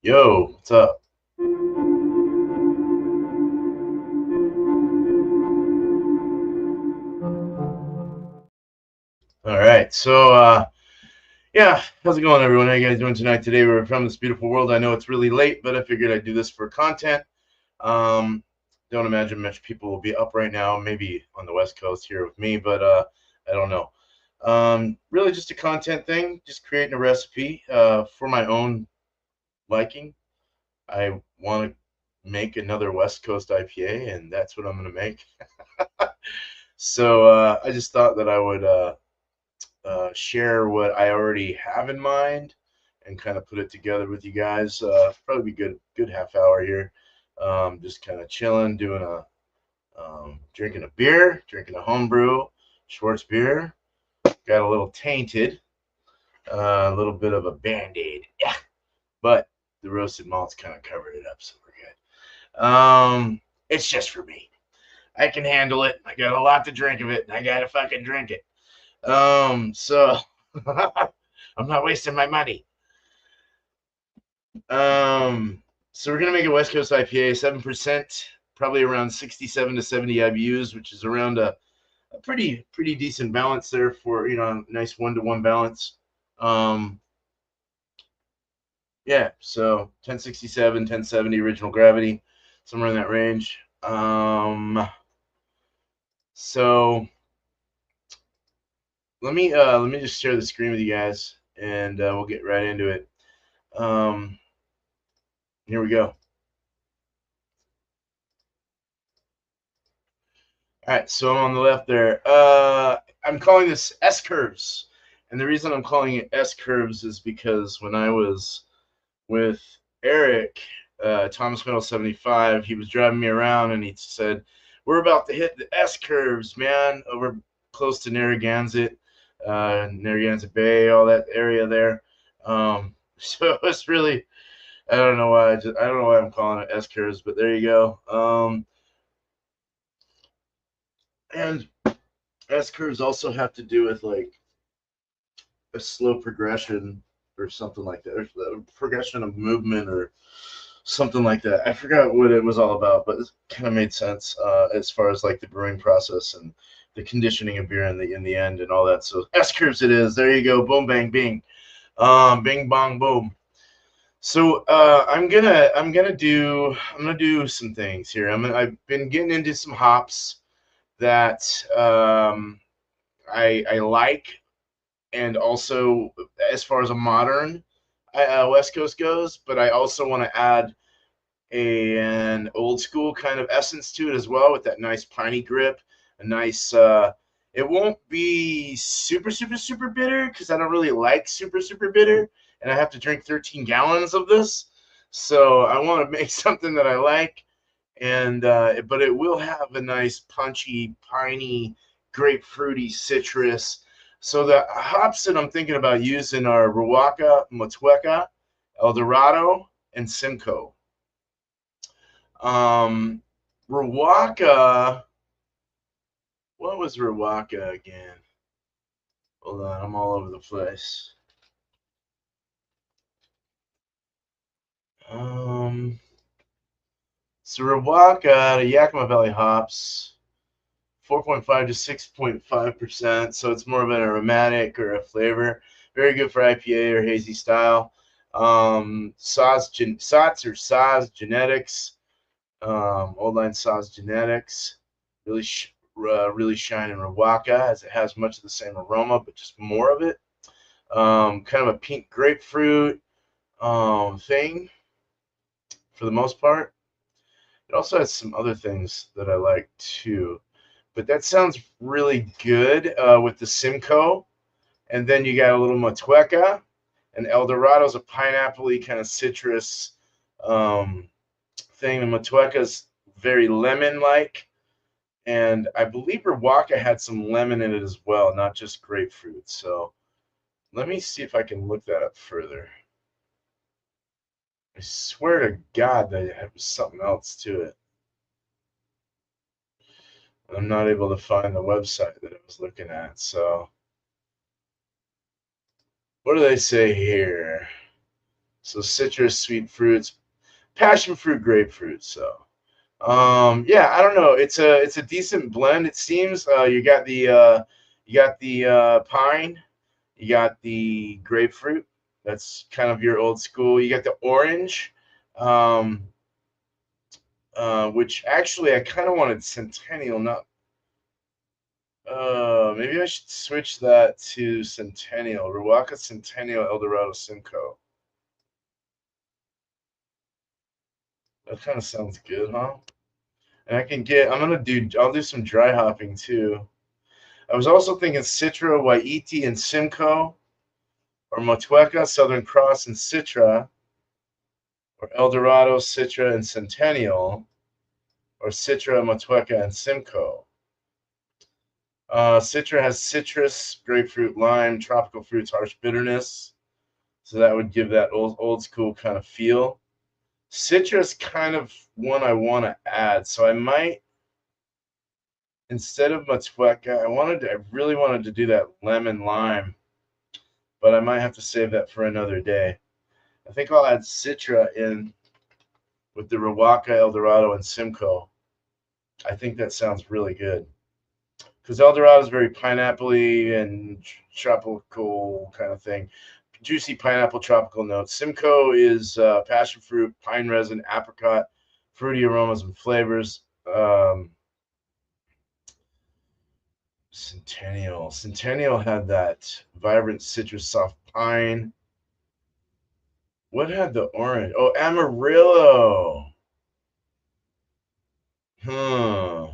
Yo, what's up? All right, yeah, how's it going, everyone? How you guys doing tonight? Today we're from this beautiful world. I know it's really late, but I figured I'd do this for content. Um, don't imagine much people will be up right now, maybe on the West Coast here with me, but I don't know. Really just a content thing, just creating a recipe for my own liking. I want to make another West Coast IPA, and that's what I'm going to make. So I just thought that I would share what I already have in mind and kind of put it together with you guys. Probably be good half hour here. Just kind of chilling, doing a drinking a beer, drinking a homebrew Schwartz beer. Got a little tainted, a little bit of a band-aid, yeah, but the roasted malt's kind of covered it up, so we're good. It's just for me. I can handle it. I got a lot to drink of it, and I gotta fucking drink it. So I'm not wasting my money. So we're gonna make a West Coast IPA, 7%, probably around 67 to 70 IBUs, which is around a pretty decent balance there for a nice 1-to-1 balance. Yeah, so 1067, 1070 original gravity, somewhere in that range. So let me just share the screen with you guys, and we'll get right into it. Here we go. All right, so I'm on the left there. I'm calling this S curves, and the reason I'm calling it S curves is because when I was with Eric, Thomas Middle 75, he was driving me around, and he said, "We're about to hit the S curves, man, over close to Narragansett Bay, all that area there." So it's really, I don't know why I don't know why I'm calling it S curves, but there you go. And S curves also have to do with like a slow progression or something like that, or a progression of movement or something like that. I forgot what it was all about, but it kind of made sense as far as like the brewing process and the conditioning of beer in the end and all that. So S curves it is. There you go. Boom, bang, bing, bing, bong, boom. So I'm gonna do some things here. I've been getting into some hops that I like, and also as far as a modern West Coast goes, but I also want to add an old school kind of essence to it as well, with that nice piney grip, a nice. It won't be super bitter because I don't really like super bitter, and I have to drink 13 gallons of this, so I want to make something that I like, and but it will have a nice punchy, piney, grapefruity citrus. So the hops that I'm thinking about using are Riwaka, Motueka, Eldorado, and Simcoe. Um, Riwaka, what was Riwaka again? Hold on, I'm all over the place. Um, so Riwaka, the Yakima Valley hops, 4.5 to 6.5%. So it's more of an aromatic or a flavor. Very good for IPA or hazy style. Sots or Saz Genetics, Old Line Saz Genetics, really shine in Riwaka, as it has much of the same aroma, but just more of it. Kind of a pink grapefruit thing for the most part. It also has some other things that I like too. But that sounds really good with the Simcoe. And then you got a little Motueka, and Eldorado's a pineapple-y kind of citrus thing. The Motueka's very lemon-like. And I believe Riwaka had some lemon in it as well, not just grapefruit. So let me see if I can look that up further. I swear to God that it was something else to it. I'm not able to find the website that I was looking at. So what do they say here? So citrus, sweet fruits, passion fruit, grapefruit. So yeah, I don't know. It's a decent blend. It seems you got the pine, you got the grapefruit. That's kind of your old school. You got the orange, um, which actually I kind of wanted Centennial. Not maybe I should switch that to Centennial. Ruaka Centennial Eldorado Simcoe. That kind of sounds good, huh? And I can get. I'll do some dry hopping too. I was also thinking Citra, Waiti, and Simcoe, or Motueka, Southern Cross, and Citra, or Eldorado, Citra, and Centennial, or Citra, Motueka, and Simcoe. Citra has citrus, grapefruit, lime, tropical fruits, harsh bitterness. So that would give that old school kind of feel. Citrus kind of one I want to add. So I might, instead of Motueka, I really wanted to do that lemon lime, but I might have to save that for another day. I think I'll add Citra in with the Rawaka, Eldorado, and Simcoe. I think that sounds really good because Eldorado is very pineapple-y and tropical kind of thing. Juicy pineapple tropical notes. Simcoe is passion fruit, pine resin, apricot, fruity aromas and flavors. Centennial had that vibrant citrus soft pine. What had the orange? Oh, Amarillo. Hmm.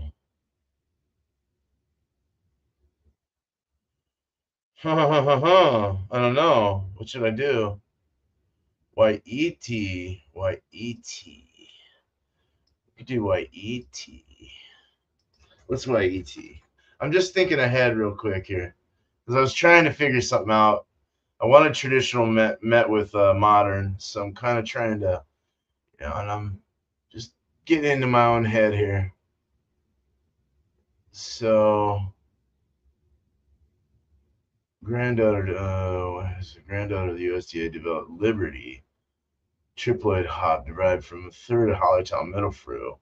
I don't know. What should I do? Y-E-T. Y-E-T. We could do Y-E-T. What's Y-E-T? I'm just thinking ahead real quick here. Because I was trying to figure something out. I wanted traditional met with modern. So I'm kind of trying to, and I'm just getting into my own head here. So, granddaughter of the USDA developed Liberty, triploid hop derived from a third of Hollytown middle fruit.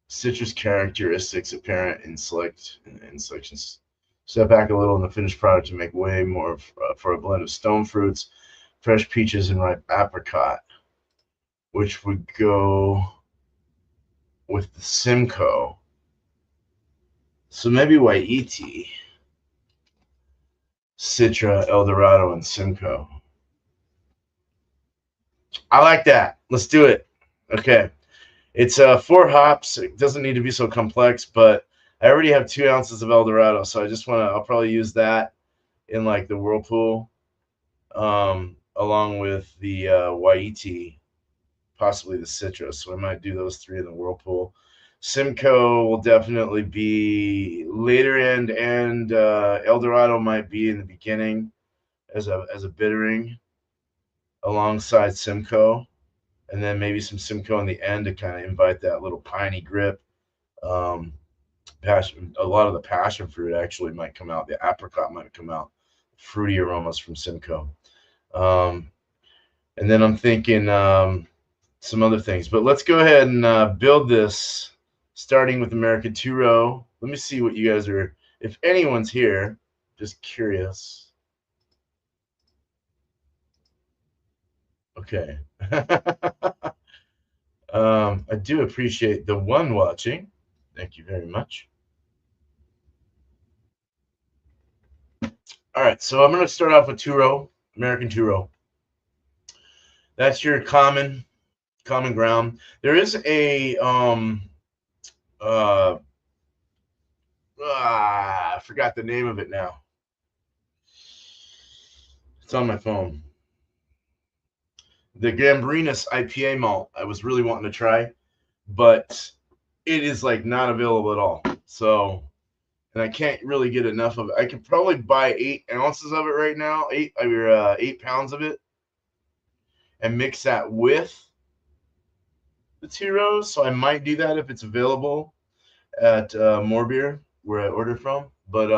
Citrus characteristics apparent in selections. Step back a little in the finished product to make way more for a blend of stone fruits, fresh peaches, and ripe apricot, which would go with the Simcoe. So maybe Waiti, Citra, Eldorado, and Simcoe. I like that. Let's do it. Okay. It's 4 hops. It doesn't need to be so complex, but I already have 2 ounces of Eldorado, so I'll probably use that in like the whirlpool, along with the Waiti, possibly the citrus. So I might do those 3 in the whirlpool. Simcoe will definitely be later end, and Eldorado might be in the beginning as a bittering alongside Simcoe, and then maybe some Simcoe in the end to kind of invite that little piney grip. Um, a lot of the passion fruit actually might come out. The apricot might come out. Fruity aromas from Simcoe. Um, and then I'm thinking some other things. But let's go ahead and build this, starting with American Two Row. Let me see what you guys are, if anyone's here, just curious. Okay. I do appreciate the one watching. Thank you very much. All right, so I'm going to start off with Two Row, American Two Row. That's your common ground. There is a I forgot the name of it now. It's on my phone. The Gambrinus IPA malt. I was really wanting to try, but it is like not available at all. So, and I can't really get enough of it. I could probably buy 8 ounces of it right now, 8 pounds of it, and mix that with the Two Rows. So I might do that if it's available at More Beer, where I ordered from. But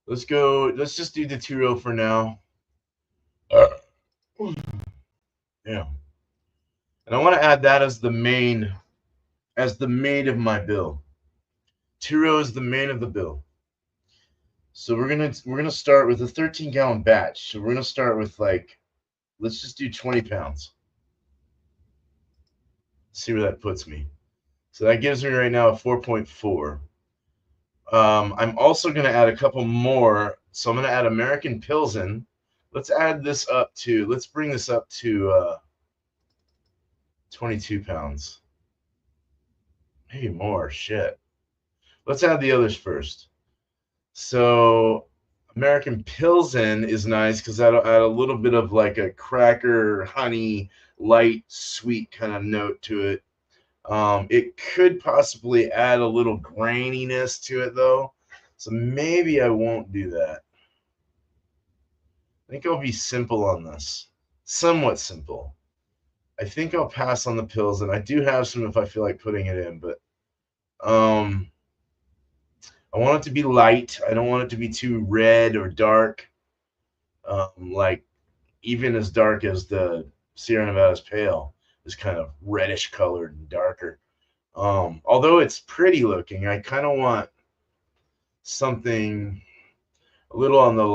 let's just do the Two Row for now. Yeah. And I want to add that as the main of my bill. Tiro is the main of the bill. So we're gonna start with a 13-gallon batch. So we're gonna start with like, let's just do 20 pounds. See where that puts me. So that gives me right now a 4.4. I'm also gonna add a couple more. So I'm gonna add American Pilsen. Let's add this up to. Let's bring this up to 22 pounds. Maybe more. Shit. Let's add the others first. So American Pilsen is nice because that'll add a little bit of like a cracker, honey, light, sweet kind of note to it. It could possibly add a little graininess to it though. So maybe I won't do that. I think I'll be simple on this. Somewhat simple. I think I'll pass on the pills, and I do have some if I feel like putting it in, but um I want it to be light. I don't want it to be too red or dark. Like even as dark as the Sierra Nevada's Pale is kind of reddish colored and darker. Although it's pretty looking, I kind of want something a little on the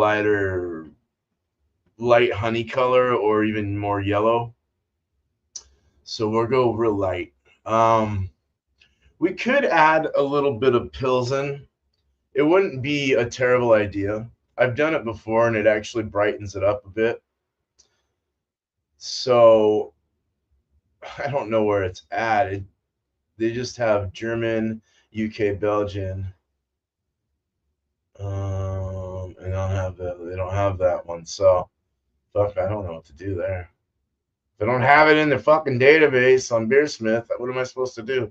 light honey color or even more yellow. So we'll go real light. We could add a little bit of Pilsen. It wouldn't be a terrible idea. I've done it before and it actually brightens it up a bit. So I don't know where it's at. They just have German, UK, Belgian. And they don't have that one. So fuck, I don't know what to do there. If they don't have it in the fucking database on Beersmith, what am I supposed to do?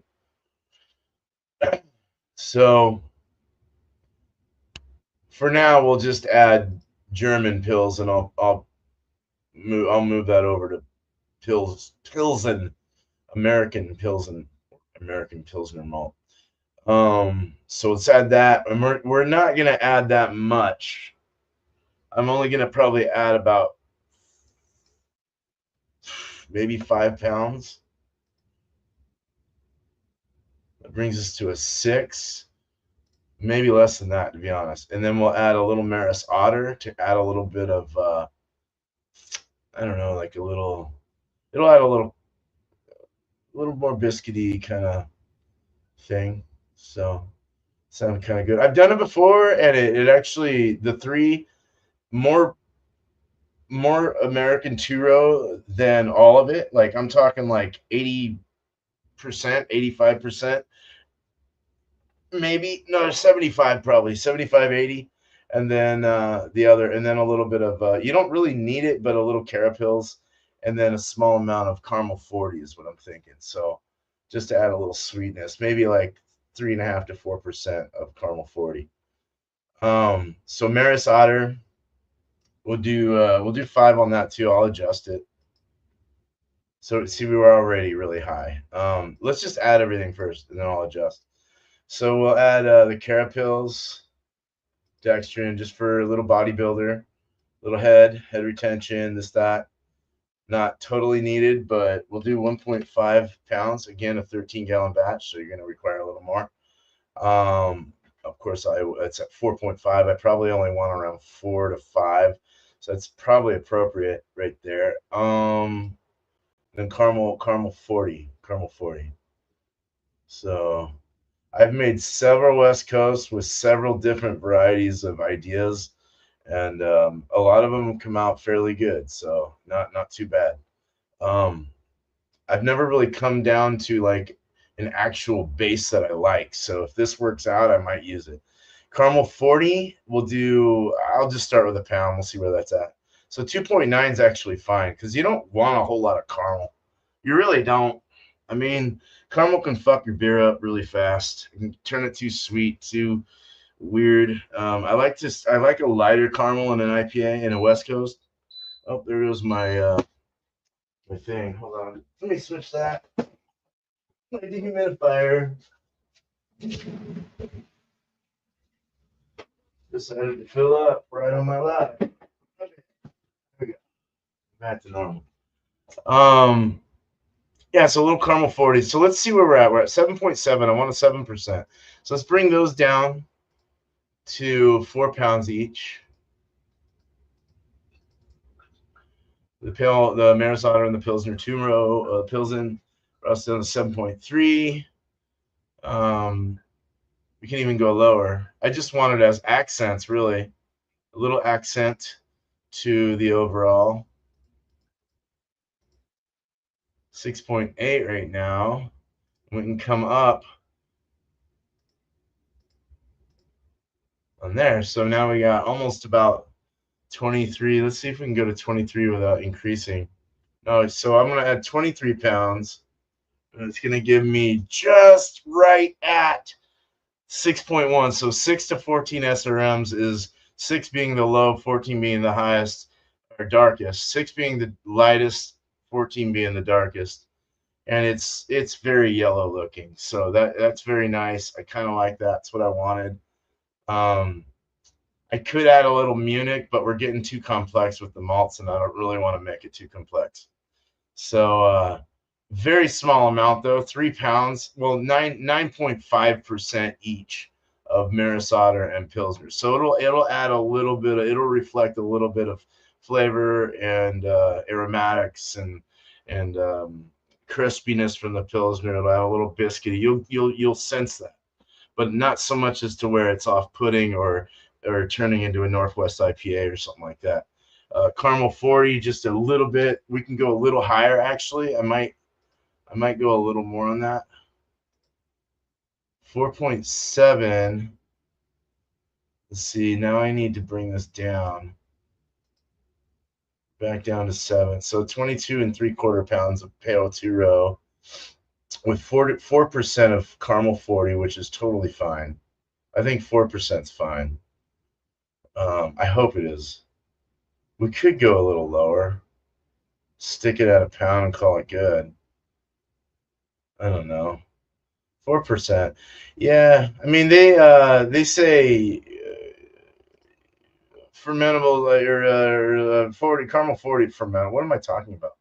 So for now, we'll just add German pills, and I'll move that over to Pilsen, American Pilsen, American Pilsner malt. So let's add that, and we're not gonna add that much. I'm only gonna probably add about maybe 5 pounds. That brings us to a 6, maybe less than that, to be honest. And then we'll add a little Maris Otter to add a little bit of, I don't know, like it'll add a little more biscuity kind of thing. So sound kind of good. I've done it before, and it actually the three more American Turo than all of it. Like I'm talking like 80%, 85%. Maybe no 75, probably 75, 80, and then the other, and then a little bit of you don't really need it, but a little carapils, and then a small amount of caramel 40 is what I'm thinking. So just to add a little sweetness, maybe like 3.5 to 4% of caramel 40. So Maris Otter, we'll do 5 on that too. I'll adjust it. So see, we were already really high. Let's just add everything first, and then I'll adjust. So we'll add the carapils, dextrin, just for a little bodybuilder, little head retention, this, that. Not totally needed, but we'll do 1.5 pounds. Again, a 13-gallon batch, so you're going to require a little more. Of course, it's at 4.5. I probably only want around 4 to 5, so that's probably appropriate right there. Then caramel 40. So I've made several West Coast with several different varieties of ideas, and a lot of them come out fairly good. So not too bad. I've never really come down to like an actual base that I like. So if this works out, I might use it. Caramel 40, I'll just start with a pound. We'll see where that's at. So 2.9 is actually fine because you don't want a whole lot of caramel. You really don't. I mean, caramel can fuck your beer up really fast. It can turn it too sweet, too weird. I like a lighter caramel in an IPA in a West Coast. Oh, there goes my thing. Hold on. Let me switch that. My dehumidifier decided to fill up right on my lap. Okay. There we go. Back to normal. Yeah, so a little caramel 40. So let's see where we're at. We're at 7.7. I want a 7%. So let's bring those down to 4 pounds each. The Maris Otter and the Pilsner 2-row Pilsen are also down to 7.3. We can even go lower. I just want it as accents, really. A little accent to the overall. 6.8 right now. We can come up on there. So now we got almost about 23. Let's see if we can go to 23 without increasing. No, so I'm going to add 23 pounds. And it's going to give me just right at 6.1. So 6 to 14 SRMs is 6 being the low, 14 being the highest or darkest. 6 being the lightest, 14 being the darkest. And it's very yellow looking. So that's very nice. I kind of like that. That's what I wanted. I could add a little Munich, but we're getting too complex with the malts, and I don't really want to make it too complex. So very small amount though, 3 pounds. Well, 9.5% each of Maris Otter and Pilsner. So it'll add a little bit. It'll reflect a little bit of flavor and aromatics and crispiness from the Pilsner. It'll add a little biscuity. You'll sense that, but not so much as to where it's off-putting or turning into a Northwest IPA or something like that. Caramel 40, just a little bit. We can go a little higher, actually. I might go a little more on that. 4.7. Let's see. Now I need to bring this down. Back down to 7. So 22.75 pounds of Pale 2-row with 4% of Caramel 40, which is totally fine. I think 4% is fine. I hope it is. We could go a little lower. Stick it at a pound and call it good. I don't know. 4%. Yeah, I mean they say fermentable or 40 caramel 40 fermentable. What am I talking about?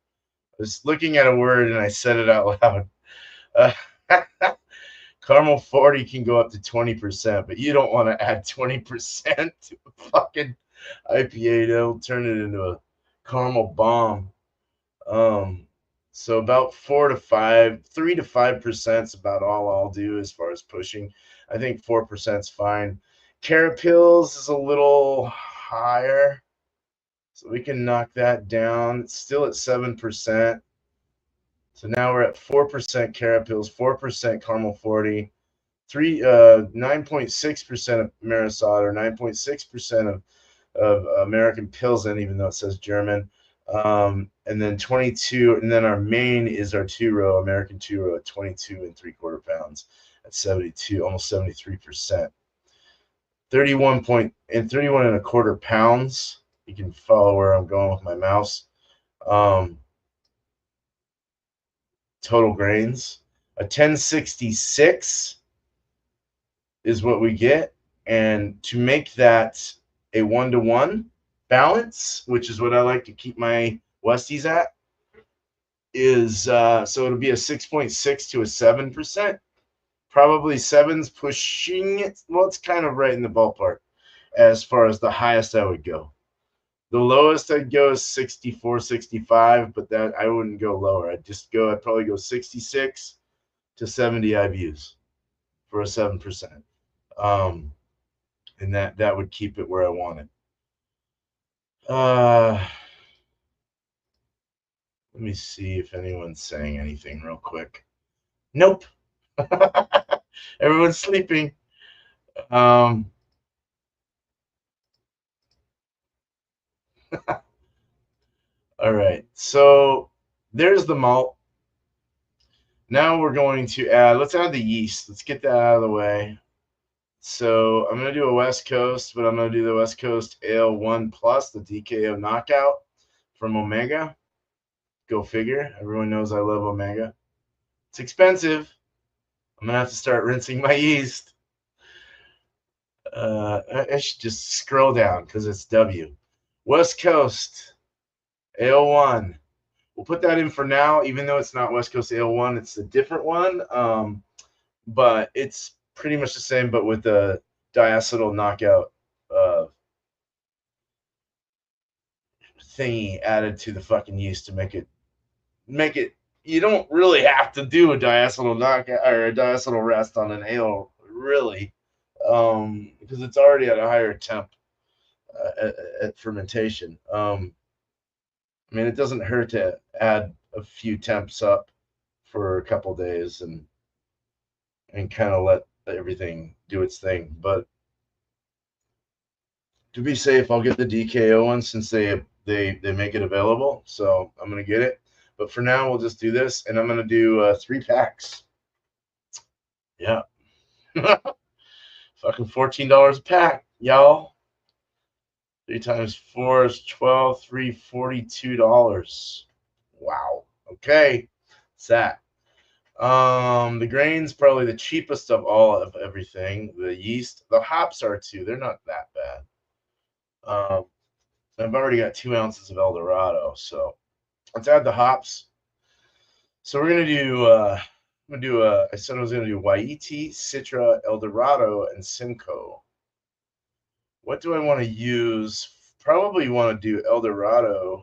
I was looking at a word and I said it out loud. Caramel 40 can go up to 20%, but you don't want to add 20% to a fucking IPA. That'll turn it into a caramel bomb. So about 3 to 5% is about all I'll do as far as pushing. I think 4% is fine. Carapils is a little higher, so we can knock that down. It's still at 7%. So now we're at 4% Carapils, 4% Caramel 40, 9.6% of Maris Otter, 9.6% of American Pilsen, even though it says German. And then 22, and then our main is our 2-row, American 2-row at 22.75 pounds at 72, almost 73%. 31.25 pounds. You can follow where I'm going with my mouse. Total grains. A 1066 is what we get. And to make that a 1-to-1 balance, which is what I like to keep my Westies at, is so it'll be a 6.6 to a 7%. Probably 7's pushing it. Well, it's kind of right in the ballpark as far as the highest I would go. The lowest I'd go is 64, 65, but that I wouldn't go lower. I'd probably go 66 to 70 IBUs for a 7%. And that would keep it where I want it. Let me see if anyone's saying anything real quick. Nope. Everyone's sleeping. All right. So there's the malt. Now we're going to let's add the yeast. Let's get that out of the way. So I'm going to do a West Coast, but I'm going to do the West Coast Ale 1 Plus, the DKO Knockout from Omega. Go figure. Everyone knows I love Omega. It's expensive. I'm going to have to start rinsing my yeast. I should just scroll down because it's W. West Coast. Ale 1. We'll put that in for now, even though it's not West Coast Ale 1. It's a different one. But it's pretty much the same, but with the diacetyl knockout thingy added to the fucking yeast to make it. You don't really have to do a diacetyl knockout or a diacetyl rest on an ale, really, because it's already at a higher temp at fermentation. I mean, it doesn't hurt to add a few temps up for a couple days and kind of let everything do its thing. But to be safe, I'll get the DKO one since they make it available. So I'm gonna get it. But for now, we'll just do this, and I'm gonna do 3 packs. Yeah, fucking $14 a pack, y'all. 3 times 4 is 12. 3, $42. Wow. Okay, it's that. The grain's probably the cheapest of all of everything. The yeast, the hops are too. They're not that bad. I've already got 2 ounces of El Dorado, so let's add the hops. So we're gonna do. I said I was gonna do Waiiti, Citra, El Dorado, and Simcoe. What do I want to use? Probably want to do El Dorado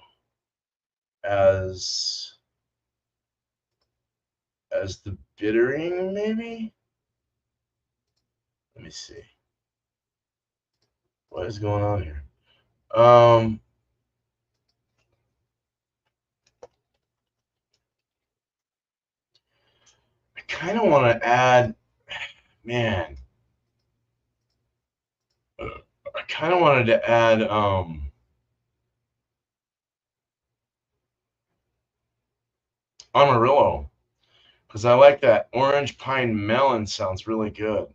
as the bittering, maybe. Let me see. What is going on here? I kind of want to add, man. I kind of wanted to add Amarillo because I like that orange pine melon. Sounds really good.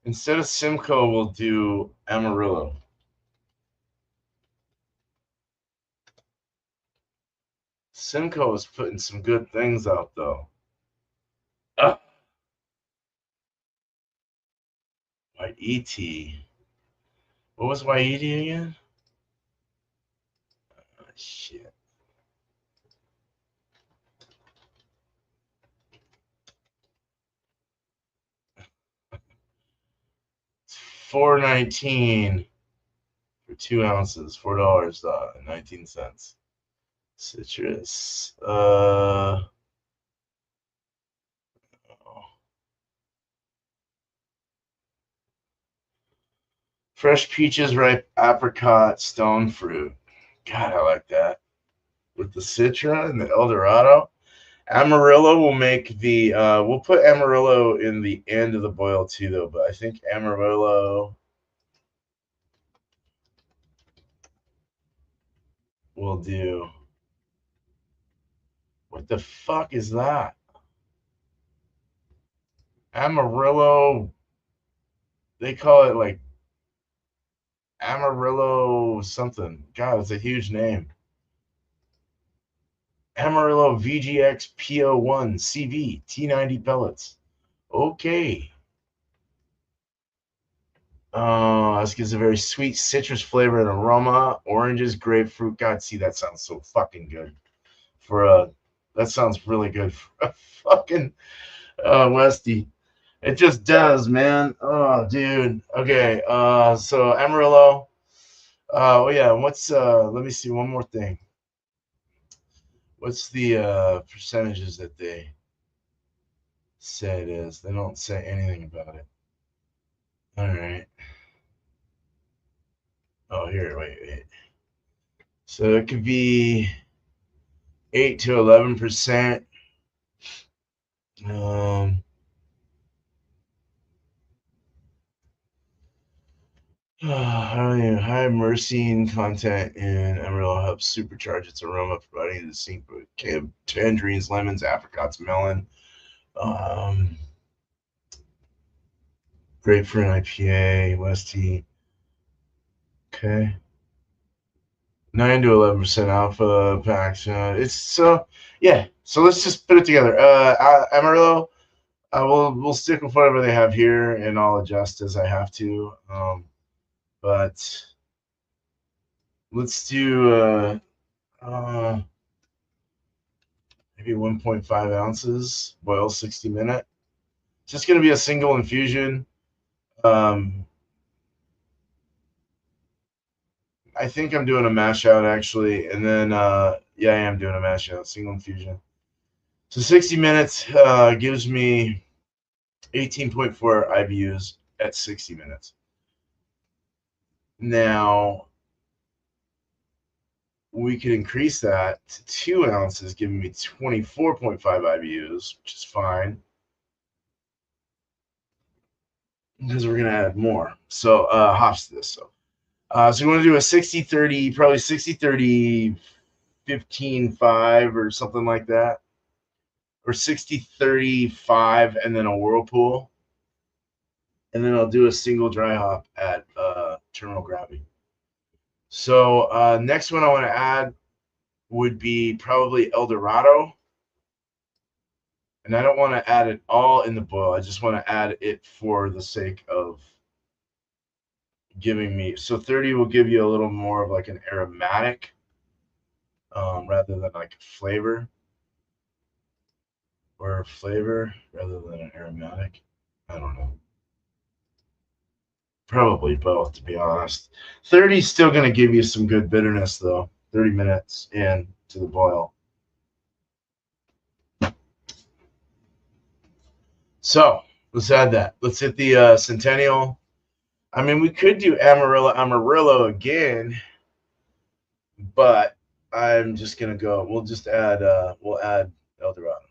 Instead of Simcoe, we'll do Amarillo. Simcoe is putting some good things out, though. Waiiti. What was Waiiti again? Oh, shit. It's $4.19 for 2 ounces. $4.19. Citrus. Fresh peaches, ripe apricot, stone fruit. God, I like that. With the Citra and the El Dorado. Amarillo will make the, we'll put Amarillo in the end of the boil too, though, but I think Amarillo will do. What the fuck is that? Amarillo, they call it like Amarillo something. God, it's a huge name. Amarillo VGX PO1 CV T90 pellets. Okay. This gives a very sweet citrus flavor and aroma. Oranges, grapefruit. God, see, that sounds so fucking good. That sounds really good for a fucking Westie. It just does, man. Oh, dude. Okay. So Amarillo. Oh yeah. Let me see one more thing. What's the percentages that they say it is? They don't say anything about it. All right. Oh, here, wait. So it could be 8 to 11%. High myrcene content in Amarillo helps supercharge its aroma, providing a distinct tangerines, lemons, apricots, melon, grapefruit IPA, West tea. Okay. 9 to 11% alpha packs. It's so yeah. So let's just put it together. Amarillo. We'll stick with whatever they have here, and I'll adjust as I have to. but let's do maybe 1.5 ounces, boil 60 minutes. It's just going to be a single infusion. I think I'm doing a mash out actually, and then yeah, I am doing a mash out, single infusion. So 60 minutes gives me 18.4 IBUs at 60 minutes. Now we could increase that to 2 ounces, giving me 24.5 IBUs, which is fine because we're gonna add more. So hops to this. So we want to do a 60-30, probably 60-30, 15-5 or something like that, or 60-35, and then a whirlpool, and then I'll do a single dry hop at terminal gravity. So next one I want to add would be probably El Dorado, and I don't want to add it all in the boil. I just want to add it for the sake of giving me. So 30 will give you a little more of like an aromatic rather than like flavor. Or flavor rather than an aromatic. I don't know. Probably both, to be honest. 30 is still going to give you some good bitterness, though. 30 minutes in to the boil. So let's add that. Let's hit the Centennial. I mean, we could do Amarillo again, but I'm just going to go. We'll just add, we'll add El Dorado.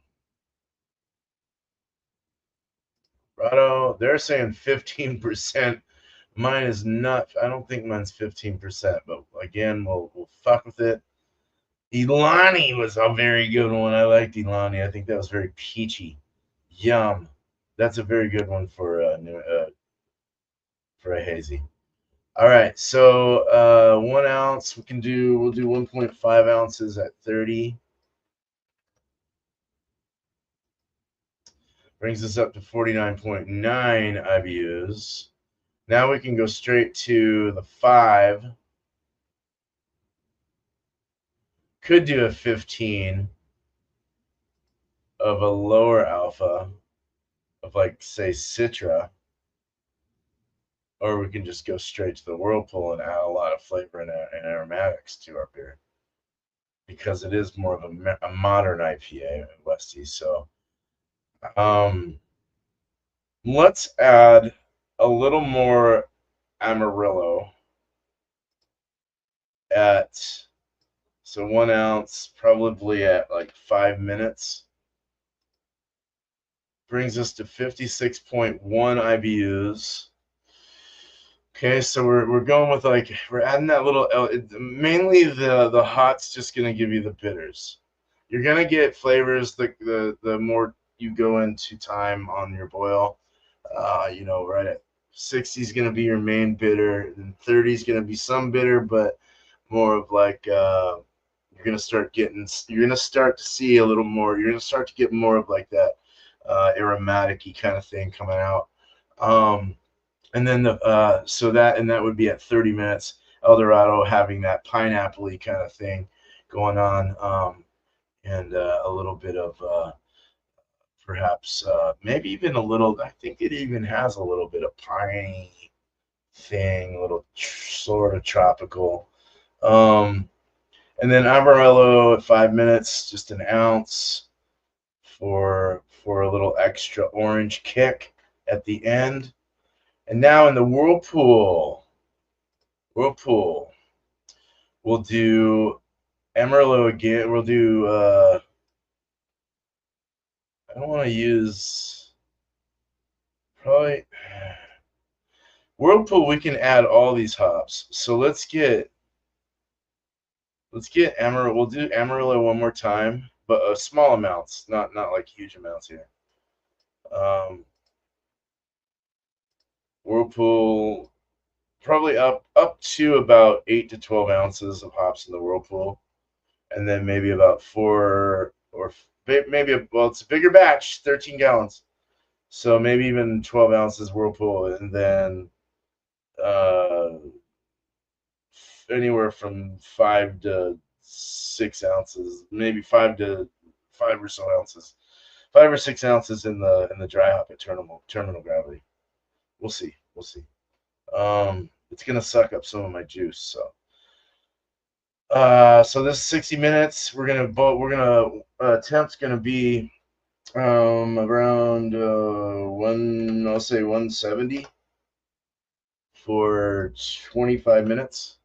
They're saying 15%. Mine is not. I don't think mine's 15%, but again, we'll fuck with it. Ilani was a very good one. I liked Ilani. I think that was very peachy. Yum. That's a very good one for a hazy. All right, so 1 ounce. We'll do 1.5 ounces at 30. Brings us up to 49.9 IBUs. Now we can go straight to the 5. Could do a 15 of a lower alpha of, like, say, Citra, or we can just go straight to the Whirlpool and add a lot of flavor and aromatics to our beer because it is more of a modern IPA, Westie. So let's add a little more Amarillo at, so 1 ounce, probably at like 5 minutes. Brings us to 56.1 IBUs. Okay, so we're going with, like, we're adding that little, mainly the hot's just gonna give you the bitters. You're gonna get flavors the more you go into time on your boil. You know, right at 60 is gonna be your main bitter, and 30 is gonna be some bitter, but more of like you're gonna start to see a little more. You're gonna start to get more of like that aromatic-y kind of thing coming out. And then that would be at 30 minutes. El Dorado having that pineapple-y kind of thing going on, and a little bit of perhaps maybe even a little. I think it even has a little bit of piney thing, a little sort of tropical. And then Amarillo at 5 minutes, just an ounce for a little extra orange kick at the end. And now in the Whirlpool, we'll do Amarillo again. We'll do, I don't want to use, probably, Whirlpool, we can add all these hops. So let's get Amarillo. We'll do Amarillo one more time, but small amounts, not like huge amounts here. Whirlpool, probably up to about 8 to 12 ounces of hops in the Whirlpool, and then maybe about 4 or maybe, well, it's a bigger batch, 13 gallons, so maybe even 12 ounces Whirlpool, and then anywhere from 5 to 6 ounces, maybe 5 or so ounces, 5 or 6 ounces in the dry hop at terminal gravity. We'll see. We'll see. It's gonna suck up some of my juice. So this is 60 minutes. Temp's gonna be around I'll say 170 for 25 minutes.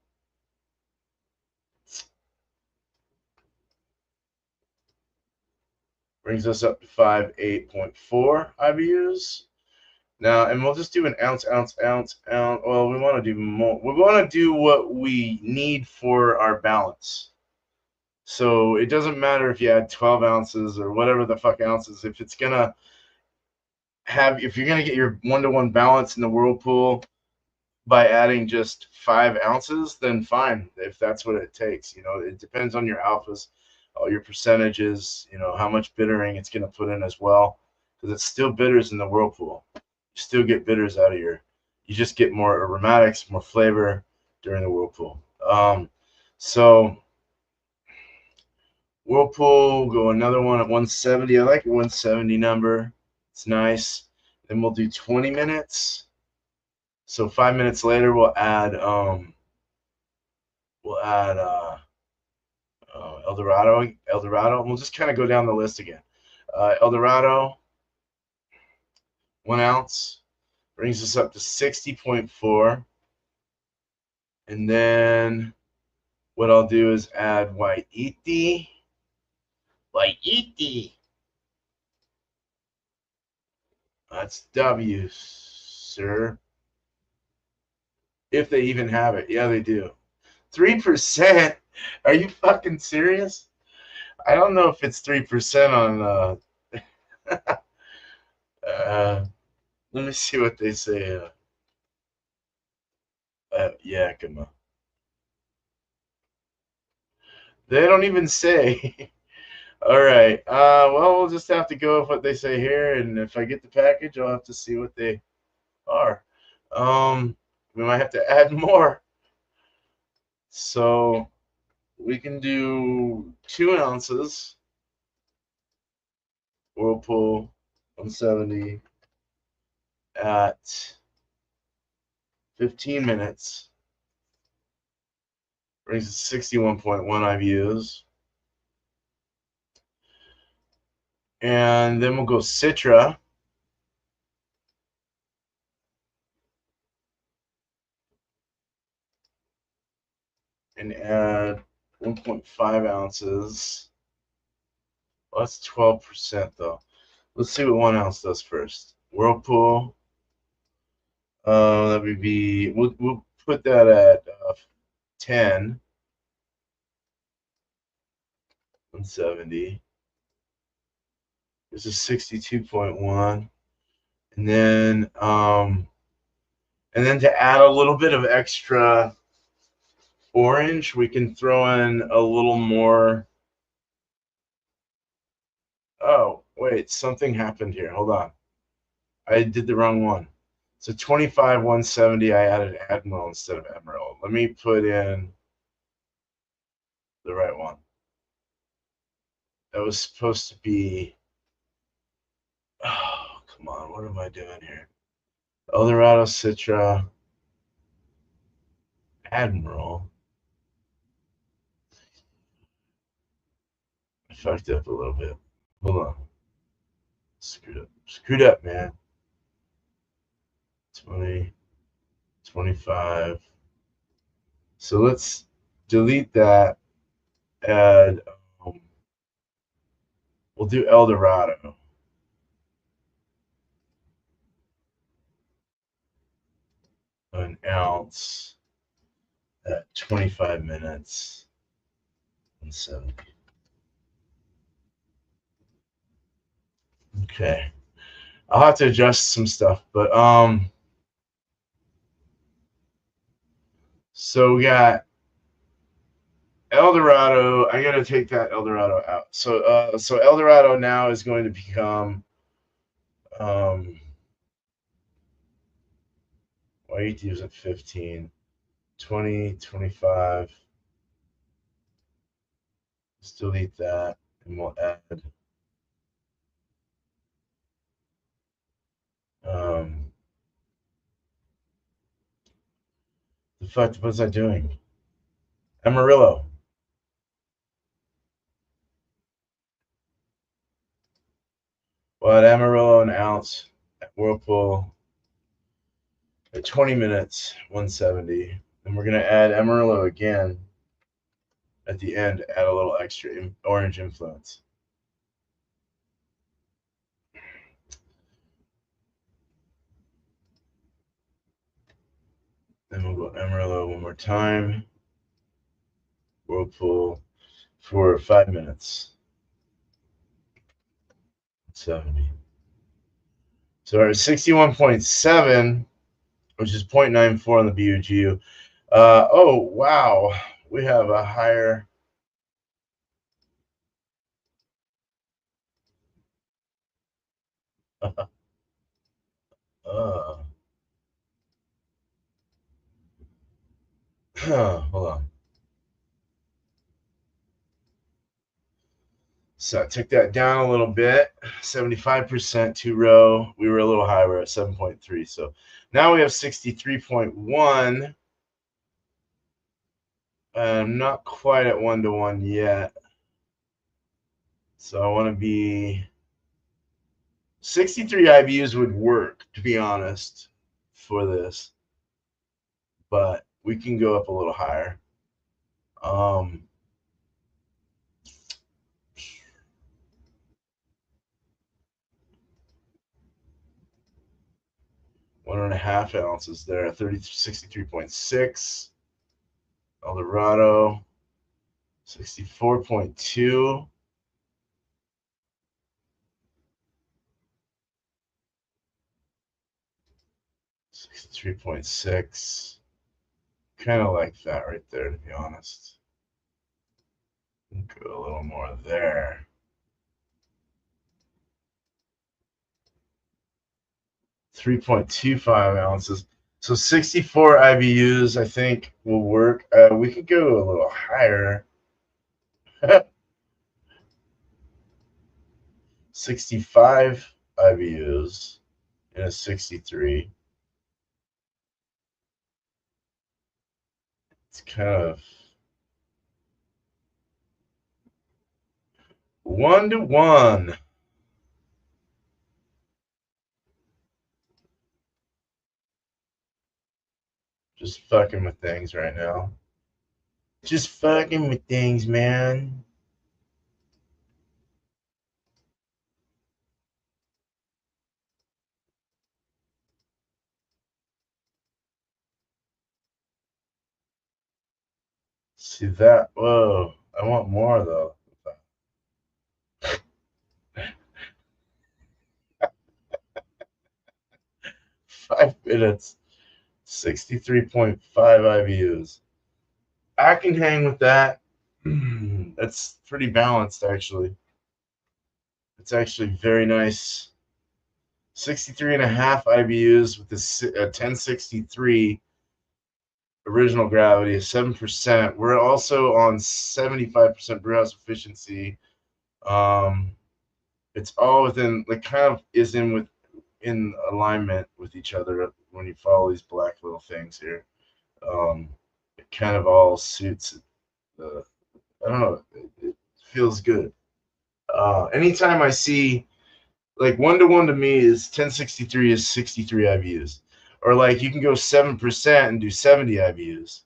Brings us up to 58.4 IBUs. Now, and we'll just do an ounce. Well, we want to do more. We want to do what we need for our balance. So it doesn't matter if you add 12 ounces or whatever the fuck ounces. If you're gonna get your 1-to-1 balance in the whirlpool by adding just 5 ounces, then fine. If that's what it takes, it depends on your alphas, all your percentages, how much bittering it's gonna put in as well, because it's still bitters in the whirlpool. You still get bitters out of you just get more aromatics, more flavor during the whirlpool. So whirlpool, go another one at 170. I like the 170 number. It's nice. Then we'll do 20 minutes. So 5 minutes later, we'll add El Dorado, and we'll just kind of go down the list again. El Dorado, 1 ounce, brings us up to 60.4. And then what I'll do is add Waiiti. That's W, sir. If they even have it. Yeah, they do. 3%. Are you fucking serious? I don't know if it's 3% on let me see what they say. Yakima. They don't even say. All right. Well, we'll just have to go with what they say here, and if I get the package, I'll have to see what they are. We might have to add more. So we can do 2 ounces. Whirlpool 170 at 15 minutes. Brings us 61.1 IBUs. And then we'll go Citra. And add 1.5 ounces. Well, that's 12% though. Let's see what 1 ounce does first. Whirlpool. That would be, we'll put that at 10. 170. This is 62.1. And then to add a little bit of extra orange, we can throw in a little more. Oh, wait, something happened here. Hold on. I did the wrong one. So 25, 170, I added Admiral instead of Emerald. Let me put in the right one. That was supposed to be, oh, come on, what am I doing here? El Dorado, Citra, Admiral. I fucked up a little bit. Hold on. Screwed up, man. 20, 25. So let's delete that. Add, we'll do El Dorado. An ounce at 25 minutes and 70. Okay. I'll have to adjust some stuff, but so we got El Dorado. I gotta take that El Dorado out. So El Dorado now is going to become Waiiti is at 15. 20, 25. Let's delete that, and we'll add. Um, the fuck was I doing? Amarillo. Well, at Amarillo an ounce at Whirlpool at 20 minutes, 170. And we're gonna add Amarillo again at the end. Add a little extra orange influence. Then we'll go Amarillo one more time. Whirlpool for 5 minutes. 70. So our 61.7, which is 0.94 on the BUGU. Oh, wow. We have a higher. uh, hold on. So I took that down a little bit, 75% two row. We were a little high. We're at 7.3. So now we have 63.1. Not quite at 1-to-1 yet. So I want to be 63 IBUs would work, to be honest, for this. But we can go up a little higher. 1.5 ounces there, 63.6. Eldorado, 64.2. 63.6. Kind of like that right there, to be honest. Go a little more there. 3.25 ounces. So 64 IBUs, I think, will work. We could go a little higher. 65 IBUs in a 63. It's kind of 1-to-1. Just fucking with things right now. Just fucking with things, man. See that? Whoa. I want more, though. 5 minutes. 63.5 IBUs. I can hang with that. That's pretty balanced, actually. It's actually very nice. 63.5 IBUs with the 1063 original gravity is 7%. We're also on 75% brewhouse efficiency. It's all within, like, kind of is in alignment with each other when you follow these black little things here. It kind of all suits the. I don't know. It feels good. Anytime I see, like, 1-to-1 to me is 1063 is 63 IBUs, or like you can go 7% and do 70 IBUs.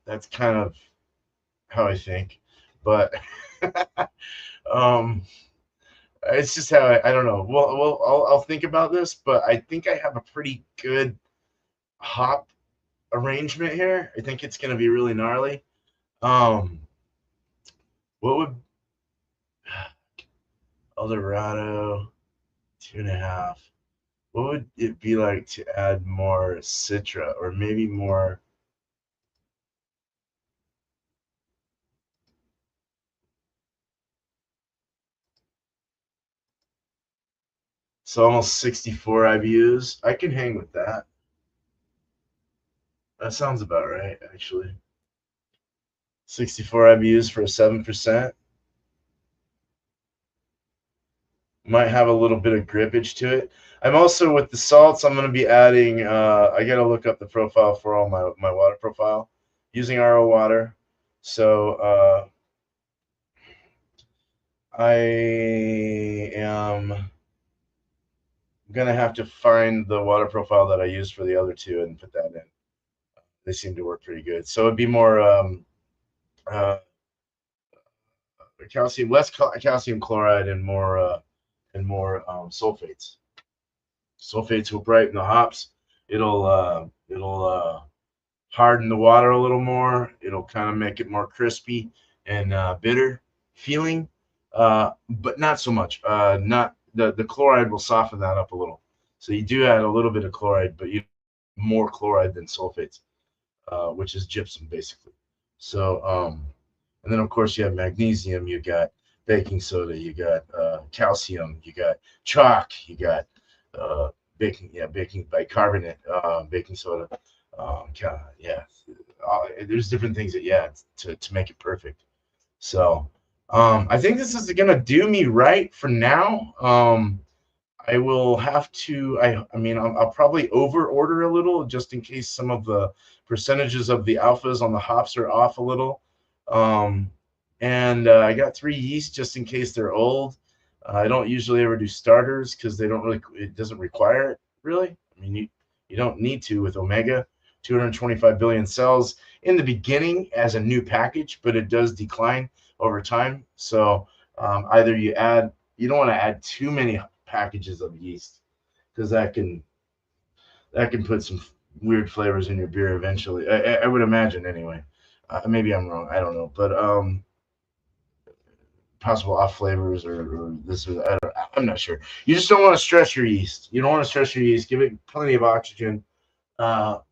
That's kind of how I think, but um, it's just how I don't know. Well, I'll think about this, but I think I have a pretty good hop arrangement here. I think it's going to be really gnarly. Um, what would Eldorado 2.5? What would it be like to add more Citra, or maybe more? So almost 64 IBUs. I can hang with that. That sounds about right, actually. 64 IBUs for a 7%. Might have a little bit of grippage to it. I'm also with the salts. I'm going to be adding. I got to look up the profile for all my water profile using RO water. So I am gonna have to find the water profile that I used for the other two and put that in. They seem to work pretty good. So it'd be more uh, calcium, less calcium chloride, and more sulfates. Sulfates will brighten the hops. It'll harden the water a little more. It'll kind of make it more crispy and bitter feeling, but not so much. Not the chloride will soften that up a little. So you do add a little bit of chloride, but you more chloride than sulfates, which is gypsum basically. So and then of course you have magnesium, you got baking soda, you got calcium, you got chalk, you got uh, baking bicarbonate, baking soda. Yeah, there's different things that to make it perfect. So I think this is gonna do me right for now. I will have to. I mean, I'll probably over order a little just in case some of the percentages of the alphas on the hops are off a little. Um, and I got 3 yeast just in case they're old. I don't usually ever do starters because they don't really. It doesn't require it really. I mean, you don't need to with Omega. 225 billion cells in the beginning as a new package, but it does decline over time. So either you don't want to add too many packages of yeast because that can put some weird flavors in your beer eventually. I would imagine anyway. Maybe I'm wrong. I don't know, but possible off flavors or this or that. I'm not sure. You just don't want to stress your yeast. You don't want to stress your yeast. Give it plenty of oxygen,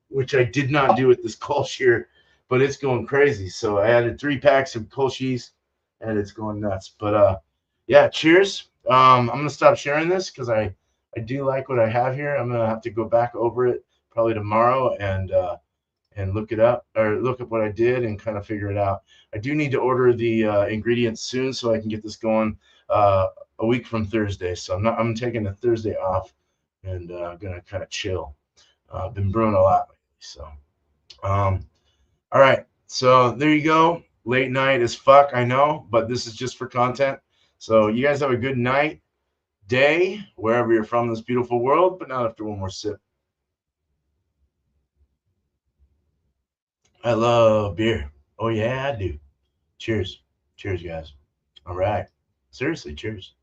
which I did not do with this Kolsch here, but it's going crazy. So I added 3 packs of Kolsch yeast, and it's going nuts. But yeah, cheers. I'm gonna stop sharing this because I do like what I have here. I'm gonna have to go back over it probably tomorrow and look it up or look up what I did and kind of figure it out. I do need to order the ingredients soon so I can get this going a week from Thursday. So I'm taking the Thursday off and gonna kind of chill. Been brewing a lot lately, so all right. So there you go. Late night as fuck, I know, but this is just for content. So you guys have a good night, day, wherever you're from this beautiful world, but not after one more sip. I love beer. Oh yeah, I do. Cheers. Cheers, guys. All right. Seriously, cheers.